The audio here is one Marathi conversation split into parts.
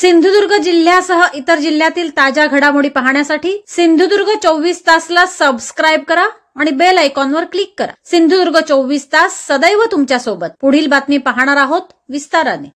सिंधुदुर्ग जिल्ह्यासह इतर जिल्ह्यातील ताज्या घडामोडी पाहण्यासाठी सिंधुदुर्ग 24 तासला सबस्क्राइब करा आणि बेल आयकॉनवर क्लिक करा। सिंधुदुर्ग 24 तास सदैव तुमच्या सोबत। पुढील बातमी पाहणार आहोत विस्ताराने।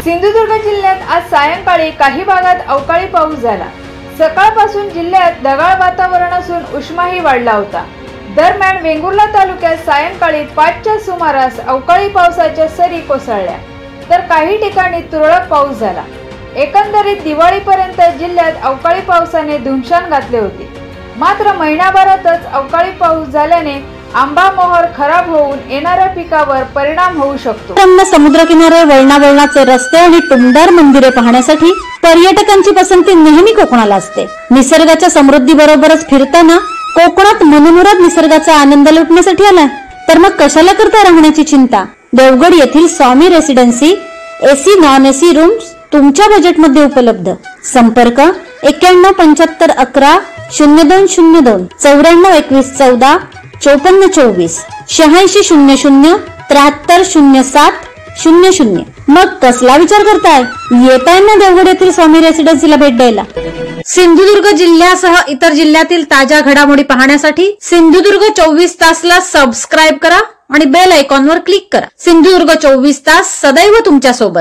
सिंधुदुर्ग जिल्ह्यात आज सायंकाळी काही भागात अवकाळी पाऊस झाला। सकाळपासून जिल्ह्यात ढगाळ वातावरण असून उष्माही वाढला होता। दरम्यान वेंगुर्ला तालुक्यात सायंकाळी 5च्या सुमारास अवकाळी पावसाच्या सरी कोसळल्या, तर काही ठिकाणी तुरळक पाऊस झाला। एकंदरीत दिवाळीपर्यंत जिल्ह्यात अवकाळी पावसाने धुमशान घातले होते। मात्र महिनाभरातच अवकाळी पाऊस झाल्याने आंबा मोहर खराब होऊन येणाऱ्या पिकावर परिणाम होऊ शकतो। समुद्रकिनारे वळणावळणाचे रस्ते आणि टुमदार मंदिरे पाहण्यासाठी पर्यटकांची पसंती नेहमी कोकणाला असते। निसर्गाच्या समृद्धी बरोबरच फिरताना कोकणात मनमुराद निसर्गाचा आनंद लुटण्यासाठी आलाय, तर मग कशाला करता राहण्याची चिंता। देवगड येथील Swami residency AC non AC rooms तुमच्या बजेटमध्ये उपलब्ध। संपर्क 917511 0202 942114 5424 8600 7307 00। मग कसला विचार करताय, येताय ना देवगड येथील स्वामी रेसिडेन्सीला भेट द्यायला। सिंधुदुर्ग जिल्ह्यासह इतर जिल्ह्यातील ताज्या घडामोडी पाहण्यासाठी सिंधुदुर्ग 24 तासला सबस्क्राइब करा आणि बेल आयकॉनवर क्लिक करा। सिंधुदुर्ग 24 तास सदैव तुमच्या सोबत।